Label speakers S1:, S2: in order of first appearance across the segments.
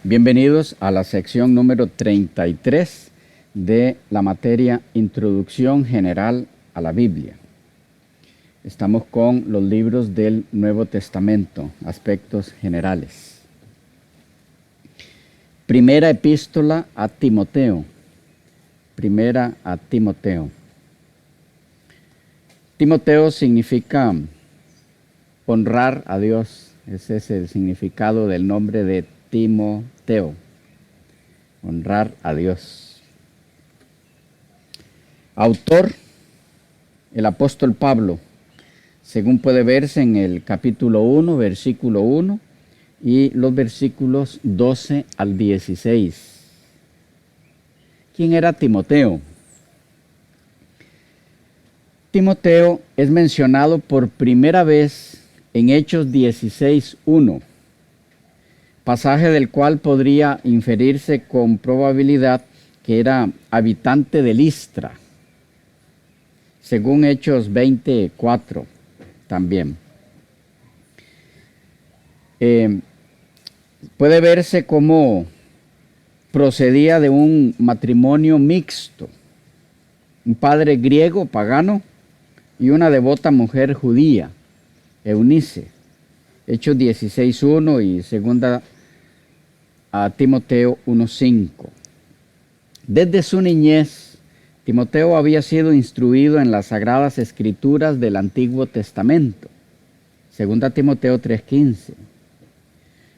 S1: Bienvenidos a la sección número 33 de la materia Introducción General a la Biblia. Estamos con los libros del Nuevo Testamento, aspectos generales. Primera epístola a Timoteo. Primera a Timoteo. Timoteo significa honrar a Dios. Ese es el significado del nombre de Timoteo. Honrar a Dios. Autor, el apóstol Pablo, según puede verse en el capítulo 1, versículo 1 y los versículos 12 al 16. ¿Quién era Timoteo? Timoteo es mencionado por primera vez en Hechos 16:1, pasaje del cual podría inferirse con probabilidad que era habitante de Listra, según Hechos 20:4 también. Puede verse como procedía de un matrimonio mixto, un padre griego pagano y una devota mujer judía, Eunice. Hechos 16:1 y segunda a Timoteo 1:5. Desde su niñez, Timoteo había sido instruido en las sagradas escrituras del Antiguo Testamento, segunda Timoteo 3:15.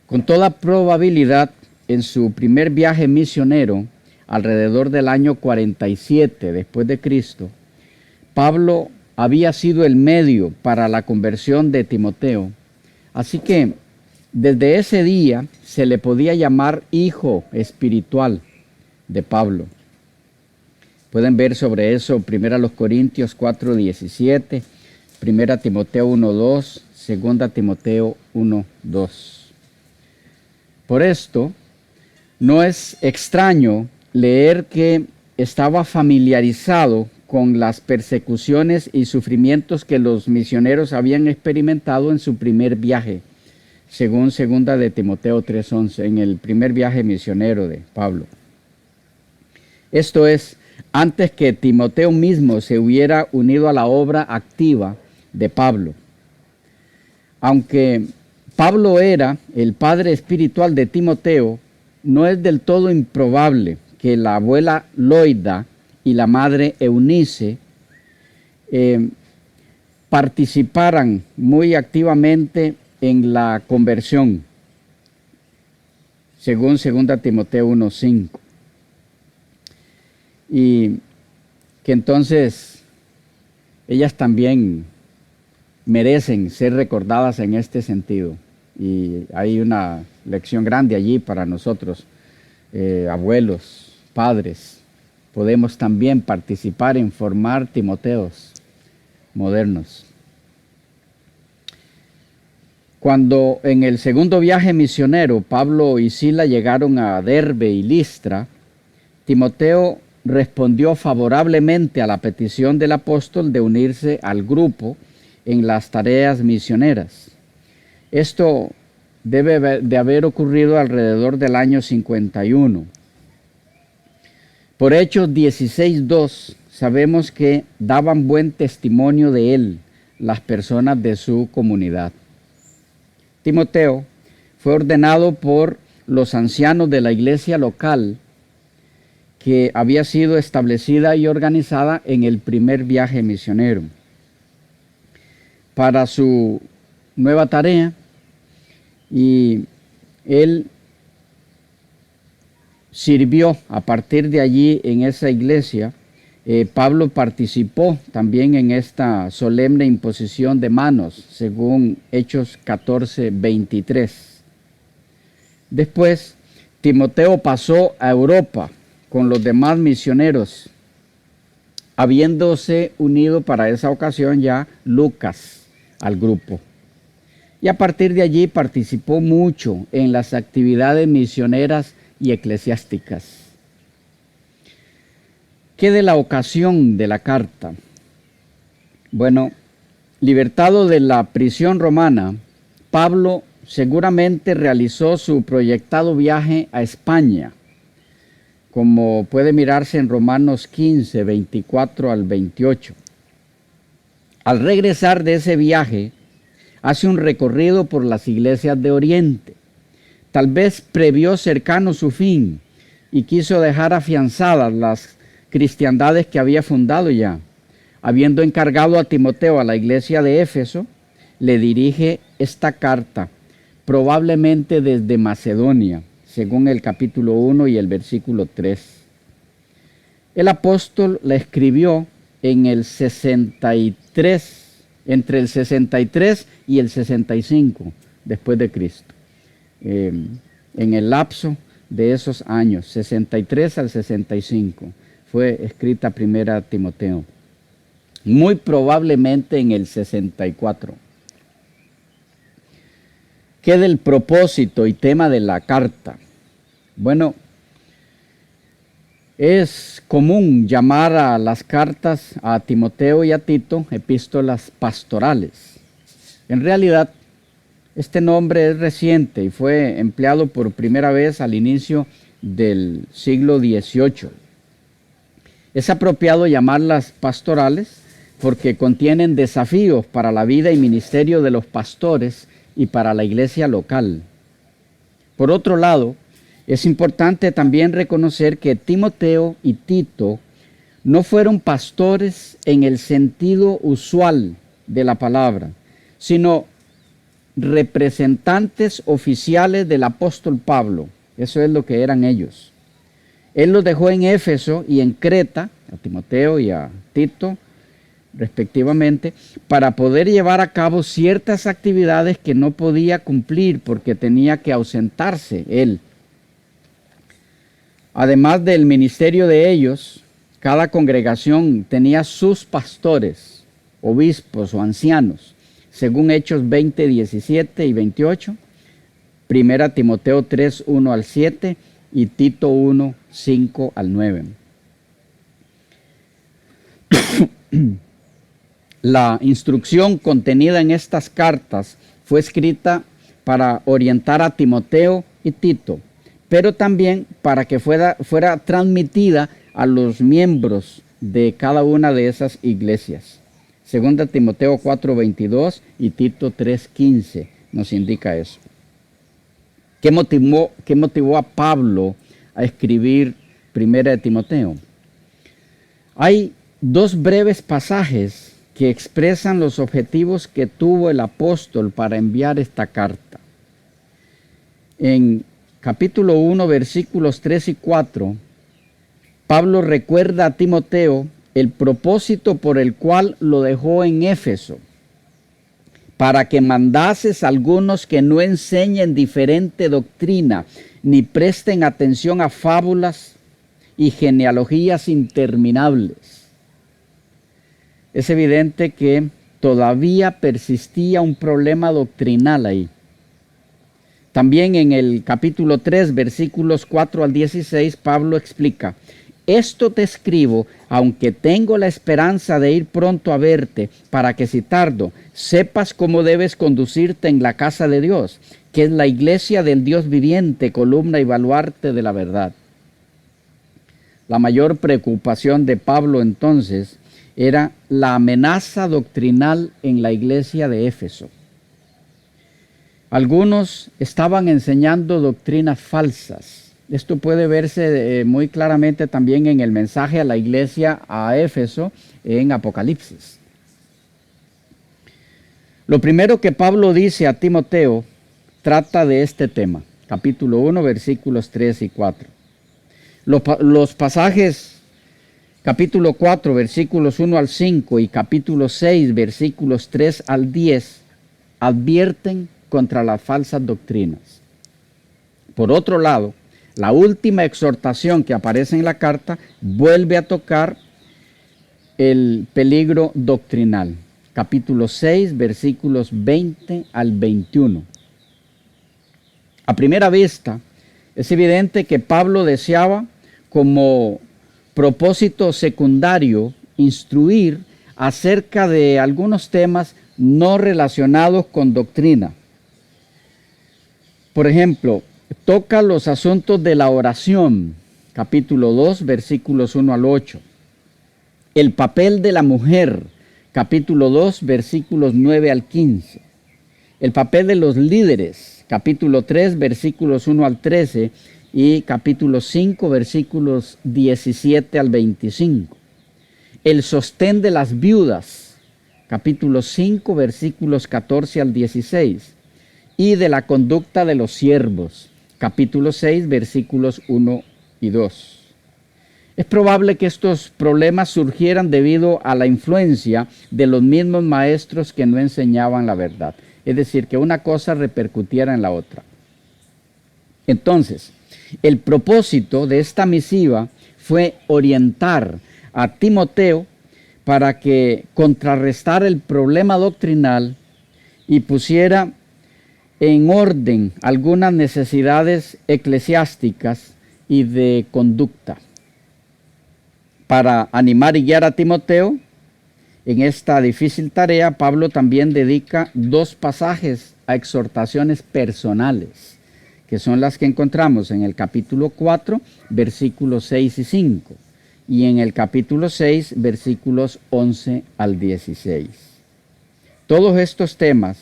S1: Con toda probabilidad, en su primer viaje misionero, alrededor del año 47 después de Cristo, Pablo había sido el medio para la conversión de Timoteo. Así que desde ese día se le podía llamar hijo espiritual de Pablo. Pueden ver sobre eso 1 Corintios 4:17, 1 Timoteo 1:2, 2 Timoteo 1:2. Por esto, no es extraño leer que estaba familiarizado con las persecuciones y sufrimientos que los misioneros habían experimentado en su primer viaje, según 2 de Timoteo 3:11, en el primer viaje misionero de Pablo. Esto es, antes que Timoteo mismo se hubiera unido a la obra activa de Pablo. Aunque Pablo era el padre espiritual de Timoteo, no es del todo improbable que la abuela Loida y la madre Eunice participaran muy activamente en la conversión, según 2 Timoteo 1:5. Y que entonces ellas también merecen ser recordadas en este sentido. Y hay una lección grande allí para nosotros, abuelos, padres. Podemos también participar en formar Timoteos modernos. Cuando en el segundo viaje misionero Pablo y Sila llegaron a Derbe y Listra, Timoteo respondió favorablemente a la petición del apóstol de unirse al grupo en las tareas misioneras. Esto debe de haber ocurrido alrededor del año 51. Por Hechos 16:2 sabemos que daban buen testimonio de él las personas de su comunidad. Timoteo fue ordenado por los ancianos de la iglesia local que había sido establecida y organizada en el primer viaje misionero. Para su nueva tarea, y él sirvió a partir de allí en esa iglesia. Pablo participó también en esta solemne imposición de manos, según Hechos 14:23. Después, Timoteo pasó a Europa con los demás misioneros, habiéndose unido para esa ocasión ya Lucas al grupo. Y a partir de allí participó mucho en las actividades misioneras y eclesiásticas. ¿Qué de la ocasión de la carta? Bueno, libertado de la prisión romana, Pablo seguramente realizó su proyectado viaje a España, como puede mirarse en Romanos 15, 24 al 28. Al regresar de ese viaje, hace un recorrido por las iglesias de Oriente. Tal vez previó cercano su fin y quiso dejar afianzadas las cristiandades que había fundado ya. Habiendo encargado a Timoteo a la iglesia de Éfeso, le dirige esta carta, probablemente desde Macedonia, según el capítulo 1 y el versículo 3. El apóstol la escribió en el 63, entre el 63 y el 65 después de Cristo. En el lapso de esos años, 63 al 65, fue escrita primera Timoteo. Muy probablemente en el 64. ¿Qué del propósito y tema de la carta? Bueno, es común llamar a las cartas a Timoteo y a Tito epístolas pastorales. En realidad, este nombre es reciente y fue empleado por primera vez al inicio del siglo XVIII. Es apropiado llamarlas pastorales porque contienen desafíos para la vida y ministerio de los pastores y para la iglesia local. Por otro lado, es importante también reconocer que Timoteo y Tito no fueron pastores en el sentido usual de la palabra, sino representantes oficiales del apóstol Pablo. Eso es lo que eran ellos. Él los dejó en Éfeso y en Creta, a Timoteo y a Tito, respectivamente, para poder llevar a cabo ciertas actividades que no podía cumplir porque tenía que ausentarse él. Además del ministerio de ellos, cada congregación tenía sus pastores, obispos o ancianos, según Hechos 20, 17 y 28, Primera Timoteo 3, 1 al 7 y Tito 1, 5 al 9. La instrucción contenida en estas cartas fue escrita para orientar a Timoteo y Tito, pero también para que fuera transmitida a los miembros de cada una de esas iglesias. Segunda Timoteo 4:22 y Tito 3:15 nos indica eso. ¿Qué motivó a Pablo a escribir Primera de Timoteo? Hay dos breves pasajes que expresan los objetivos que tuvo el apóstol para enviar esta carta. En capítulo 1, versículos 3 y 4, Pablo recuerda a Timoteo el propósito por el cual lo dejó en Éfeso, para que mandases a algunos que no enseñen diferente doctrina, ni presten atención a fábulas y genealogías interminables. Es evidente que todavía persistía un problema doctrinal ahí. También en el capítulo 3, versículos 4 al 16, Pablo explica: esto te escribo, aunque tengo la esperanza de ir pronto a verte, para que si tardo, sepas cómo debes conducirte en la casa de Dios, que es la iglesia del Dios viviente, columna y baluarte de la verdad. La mayor preocupación de Pablo entonces era la amenaza doctrinal en la iglesia de Éfeso. Algunos estaban enseñando doctrinas falsas. Esto puede verse muy claramente también en el mensaje a la iglesia a Éfeso en Apocalipsis. Lo primero que Pablo dice a Timoteo trata de este tema, capítulo 1, versículos 3 y 4. Los pasajes capítulo 4, versículos 1 al 5 y capítulo 6, versículos 3 al 10 advierten contra las falsas doctrinas. Por otro lado, la última exhortación que aparece en la carta vuelve a tocar el peligro doctrinal. Capítulo 6, versículos 20 al 21. A primera vista, es evidente que Pablo deseaba como propósito secundario instruir acerca de algunos temas no relacionados con doctrina. Por ejemplo, toca los asuntos de la oración, capítulo 2, versículos 1 al 8. El papel de la mujer, capítulo 2, versículos 9 al 15. El papel de los líderes, capítulo 3, versículos 1 al 13 y capítulo 5, versículos 17 al 25. El sostén de las viudas, capítulo 5, versículos 14 al 16. Y de la conducta de los siervos, capítulo 6, versículos 1 y 2. Es probable que estos problemas surgieran debido a la influencia de los mismos maestros que no enseñaban la verdad. Es decir, que una cosa repercutiera en la otra. Entonces, el propósito de esta misiva fue orientar a Timoteo para que contrarrestara el problema doctrinal y pusiera en orden algunas necesidades eclesiásticas y de conducta. Para animar y guiar a Timoteo en esta difícil tarea, Pablo también dedica 2 pasajes a exhortaciones personales, que son las que encontramos en el capítulo 4, versículos 6 y 5, y en el capítulo 6, versículos 11 al 16. Todos estos temas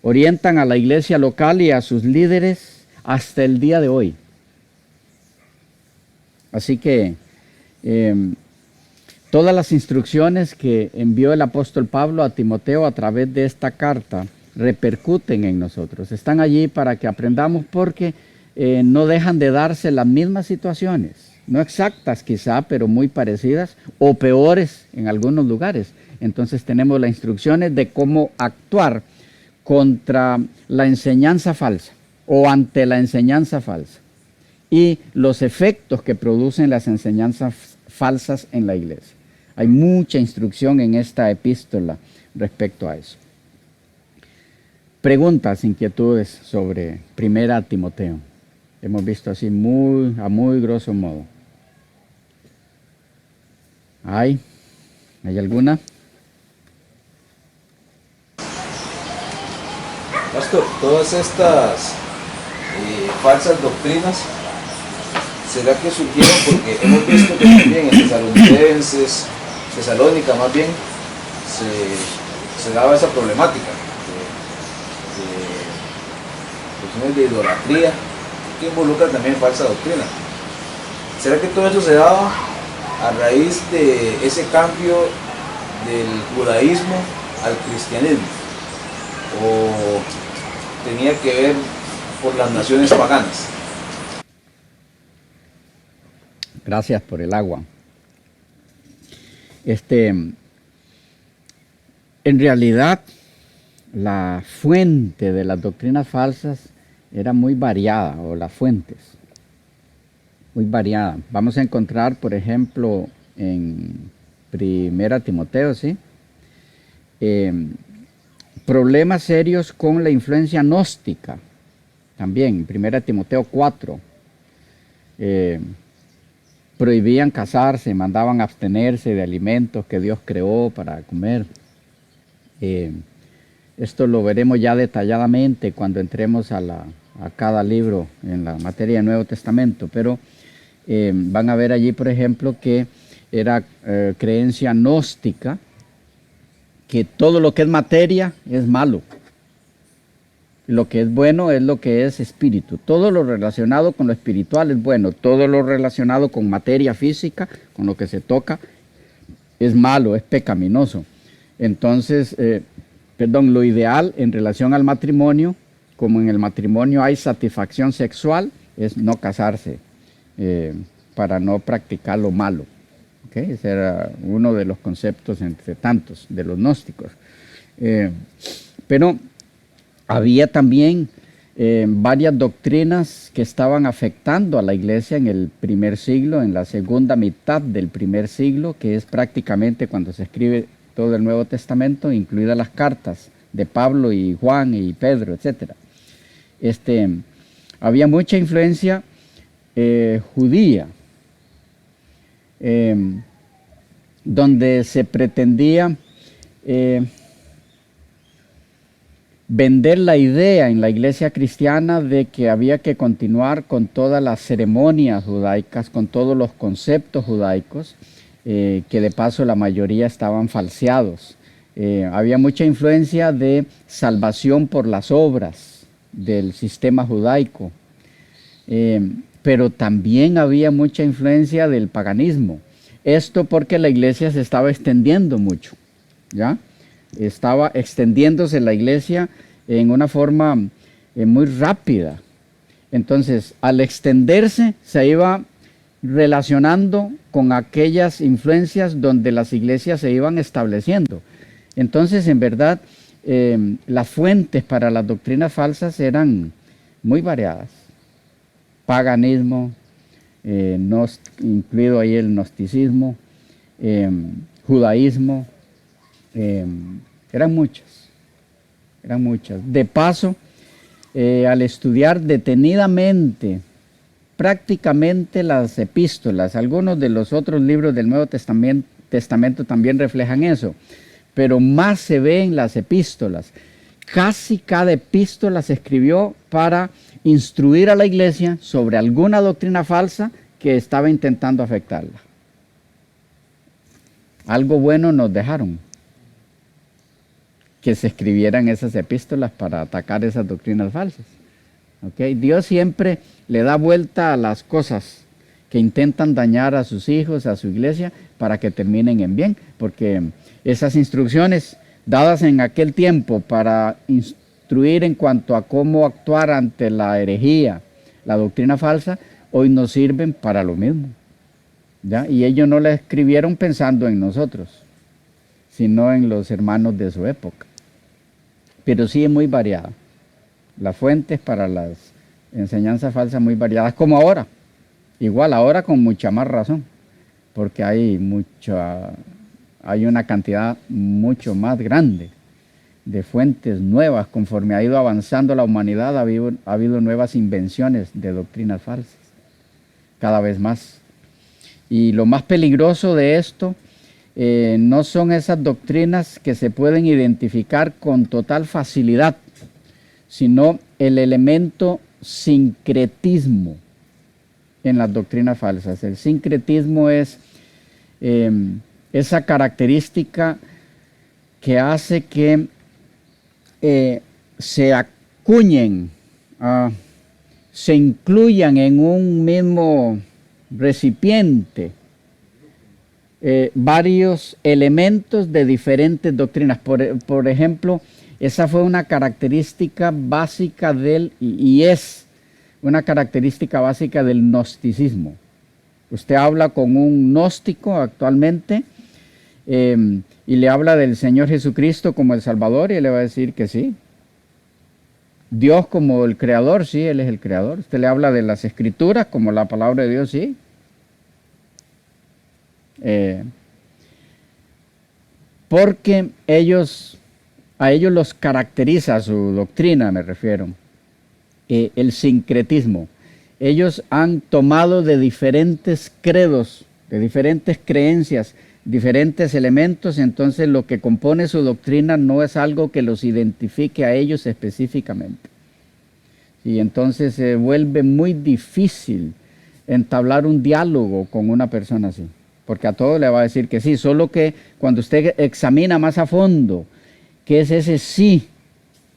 S1: orientan a la iglesia local y a sus líderes hasta el día de hoy. Así que todas las instrucciones que envió el apóstol Pablo a Timoteo a través de esta carta repercuten en nosotros. Están allí para que aprendamos porque no dejan de darse las mismas situaciones, no exactas quizá, pero muy parecidas o peores en algunos lugares. Entonces tenemos las instrucciones de cómo actuar contra la enseñanza falsa o ante la enseñanza falsa y los efectos que producen las enseñanzas falsas en la iglesia. Hay mucha instrucción en esta epístola respecto a eso. Preguntas, inquietudes sobre 1 Timoteo. Hemos visto así a muy grosso modo. ¿Hay alguna?
S2: Pastor, todas estas falsas doctrinas, ¿será que surgieron porque hemos visto que también en Tesalónica más bien, se daba esa problemática de cuestiones de idolatría, que involucra también falsa doctrina? ¿Será que todo eso se daba a raíz de ese cambio del judaísmo al cristianismo? ¿O tenía que ver por las naciones paganas?
S1: Gracias por el agua. En realidad, la fuente de las doctrinas falsas era muy variada, o las fuentes, muy variada. Vamos a encontrar, por ejemplo, en 1 Timoteo, ¿sí? Problemas serios con la influencia gnóstica, también, 1 Timoteo 4. Prohibían casarse, mandaban abstenerse de alimentos que Dios creó para comer. Esto lo veremos ya detalladamente cuando entremos a cada libro en la materia del Nuevo Testamento, pero van a ver allí, por ejemplo, que era creencia gnóstica, que todo lo que es materia es malo. Lo que es bueno es lo que es espíritu. Todo lo relacionado con lo espiritual es bueno. Todo lo relacionado con materia física, con lo que se toca, es malo, es pecaminoso. Entonces, lo ideal en relación al matrimonio, como en el matrimonio hay satisfacción sexual, es no casarse para no practicar lo malo. ¿Okay? Ese era uno de los conceptos entre tantos de los gnósticos. Pero había también varias doctrinas que estaban afectando a la iglesia en el primer siglo, en la segunda mitad del primer siglo, que es prácticamente cuando se escribe todo el Nuevo Testamento, incluidas las cartas de Pablo y Juan y Pedro, etc. Había mucha influencia judía, donde se pretendía vender la idea en la iglesia cristiana de que había que continuar con todas las ceremonias judaicas, con todos los conceptos judaicos, que de paso la mayoría estaban falseados. Había mucha influencia de salvación por las obras del sistema judaico, pero también había mucha influencia del paganismo. Esto porque la iglesia se estaba extendiendo mucho, ¿ya? Estaba extendiéndose la iglesia en una forma muy rápida. Entonces, al extenderse, se iba relacionando con aquellas influencias donde las iglesias se iban estableciendo. Entonces, en verdad, las fuentes para las doctrinas falsas eran muy variadas. Paganismo, incluido ahí el gnosticismo, judaísmo, eran muchas. De paso, al estudiar detenidamente prácticamente las epístolas, algunos de los otros libros del Nuevo Testamento también reflejan eso, pero más se ve en las epístolas. Casi cada epístola se escribió para instruir a la iglesia sobre alguna doctrina falsa que estaba intentando afectarla. Algo bueno nos dejaron, que se escribieran esas epístolas para atacar esas doctrinas falsas. ¿Okay? Dios siempre le da vuelta a las cosas que intentan dañar a sus hijos, a su iglesia, para que terminen en bien, porque esas instrucciones dadas en aquel tiempo para instruir en cuanto a cómo actuar ante la herejía, la doctrina falsa, hoy nos sirven para lo mismo, ¿ya? Y ellos no la escribieron pensando en nosotros, sino en los hermanos de su época. Pero sí es muy variada. Las fuentes para las enseñanzas falsas muy variadas, como ahora. Igual ahora con mucha más razón, porque hay una cantidad mucho más grande de fuentes nuevas. Conforme ha ido avanzando la humanidad, ha habido nuevas invenciones de doctrinas falsas, cada vez más. Y lo más peligroso de esto no son esas doctrinas que se pueden identificar con total facilidad, sino el elemento sincretismo en las doctrinas falsas. El sincretismo es esa característica que hace que se acuñen, se incluyan en un mismo recipiente varios elementos de diferentes doctrinas. Por ejemplo, esa fue una característica básica y es una característica básica del gnosticismo. Usted habla con un gnóstico actualmente y le habla del Señor Jesucristo como el Salvador y él le va a decir que sí. Dios como el Creador, sí, Él es el Creador. Usted le habla de las Escrituras como la palabra de Dios, sí. Porque a ellos los caracteriza su doctrina, me refiero, el sincretismo. Ellos han tomado de diferentes credos, de diferentes creencias, diferentes elementos, entonces lo que compone su doctrina no es algo que los identifique a ellos específicamente. Y entonces se vuelve muy difícil entablar un diálogo con una persona así, porque a todo le va a decir que sí, solo que cuando usted examina más a fondo qué es ese sí,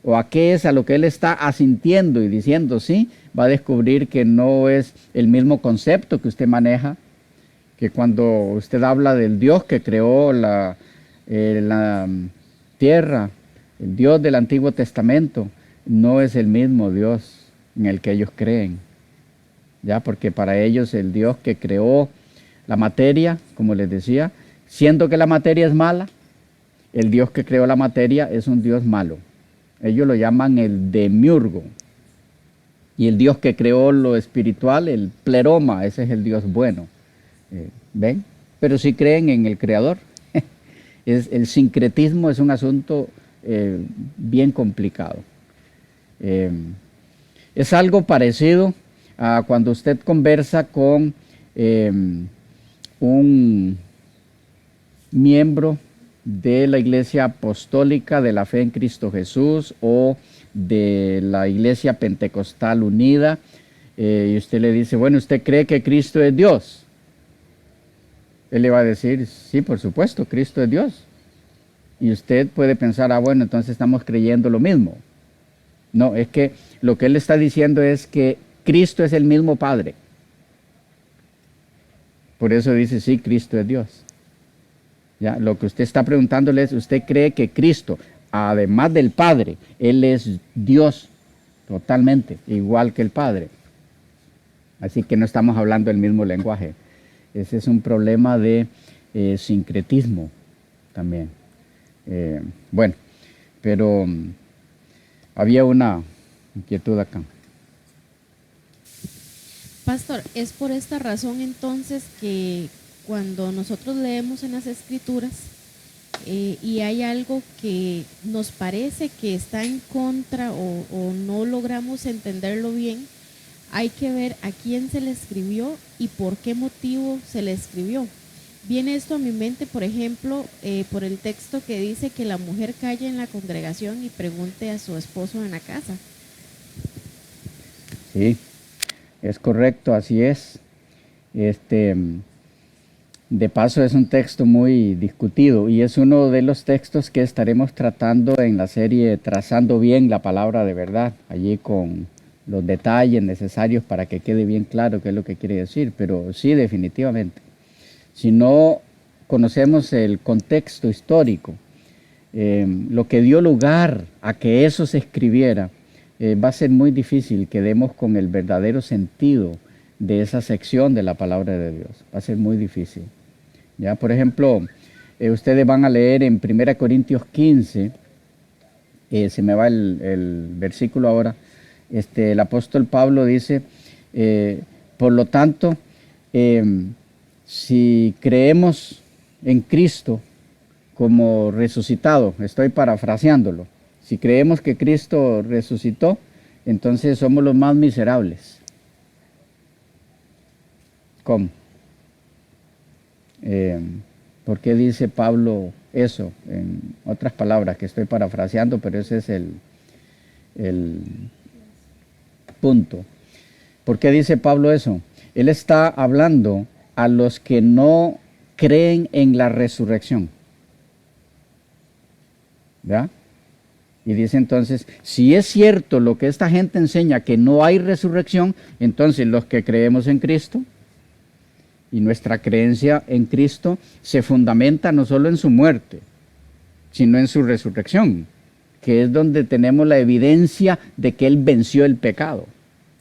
S1: o a qué es a lo que él está asintiendo y diciendo sí, va a descubrir que no es el mismo concepto que usted maneja, que cuando usted habla del Dios que creó la tierra, el Dios del Antiguo Testamento, no es el mismo Dios en el que ellos creen, ya, porque para ellos el Dios que creó la materia, como les decía, siendo que la materia es mala, el Dios que creó la materia es un Dios malo. Ellos lo llaman el demiurgo. Y el Dios que creó lo espiritual, el pleroma, ese es el Dios bueno. ¿Ven? Pero sí creen en el Creador. El sincretismo es un asunto bien complicado. Es algo parecido a cuando usted conversa con un miembro de la Iglesia Apostólica de la Fe en Cristo Jesús o de la Iglesia Pentecostal Unida, y usted le dice, bueno, ¿usted cree que Cristo es Dios? Él le va a decir, sí, por supuesto, Cristo es Dios. Y usted puede pensar, bueno, entonces estamos creyendo lo mismo. No, es que lo que él está diciendo es que Cristo es el mismo Padre. Por eso dice, sí, Cristo es Dios. ¿Ya? Lo que usted está preguntándole es, ¿usted cree que Cristo, además del Padre, Él es Dios totalmente, igual que el Padre? Así que no estamos hablando el mismo lenguaje. Ese es un problema de sincretismo también. Bueno, pero había una inquietud acá.
S3: Pastor, es por esta razón entonces que cuando nosotros leemos en las Escrituras y hay algo que nos parece que está en contra o no logramos entenderlo bien, hay que ver a quién se le escribió y por qué motivo se le escribió. Viene esto a mi mente, por ejemplo, por el texto que dice que la mujer calle en la congregación y pregunte a su esposo en la casa.
S1: Sí, es correcto, así es. De paso es un texto muy discutido y es uno de los textos que estaremos tratando en la serie Trazando bien la palabra de verdad, allí con los detalles necesarios para que quede bien claro qué es lo que quiere decir, pero sí, definitivamente. Si no conocemos el contexto histórico, lo que dio lugar a que eso se escribiera, va a ser muy difícil que demos con el verdadero sentido de esa sección de la palabra de Dios. Va a ser muy difícil. ¿Ya? Por ejemplo, ustedes van a leer en 1 Corintios 15, se me va el versículo ahora, el apóstol Pablo dice, por lo tanto, si creemos en Cristo como resucitado, estoy parafraseándolo, si creemos que Cristo resucitó, entonces somos los más miserables. ¿Cómo? ¿Por qué dice Pablo eso? En otras palabras, que estoy parafraseando, pero ese es el punto. ¿Por qué dice Pablo eso? Él está hablando a los que no creen en la resurrección. ¿Ya? Y dice entonces, si es cierto lo que esta gente enseña, que no hay resurrección, entonces los que creemos en Cristo, y nuestra creencia en Cristo se fundamenta no solo en su muerte, sino en su resurrección, que es donde tenemos la evidencia de que Él venció el pecado.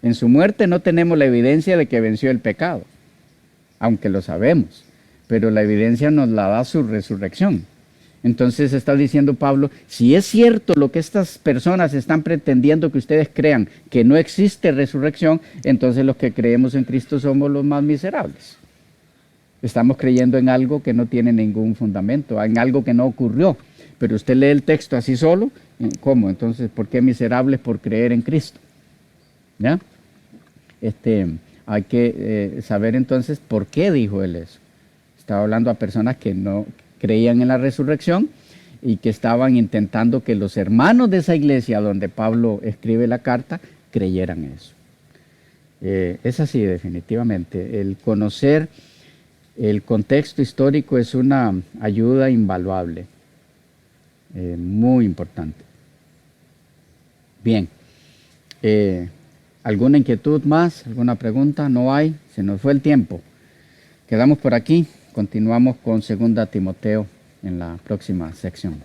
S1: En su muerte no tenemos la evidencia de que venció el pecado, aunque lo sabemos, pero la evidencia nos la da su resurrección. Entonces está diciendo Pablo, si es cierto lo que estas personas están pretendiendo que ustedes crean, que no existe resurrección, entonces los que creemos en Cristo somos los más miserables. Estamos creyendo en algo que no tiene ningún fundamento, en algo que no ocurrió. Pero usted lee el texto así solo, ¿cómo? Entonces, ¿por qué miserables por creer en Cristo? ¿Ya? Hay que saber entonces por qué dijo él eso. Estaba hablando a personas que no creían en la resurrección y que estaban intentando que los hermanos de esa iglesia donde Pablo escribe la carta creyeran eso. Es así, definitivamente. El conocer el contexto histórico es una ayuda invaluable, muy importante. Bien, ¿alguna inquietud más? ¿Alguna pregunta? No hay, se nos fue el tiempo. Quedamos por aquí, continuamos con 2 Timoteo en la próxima sección.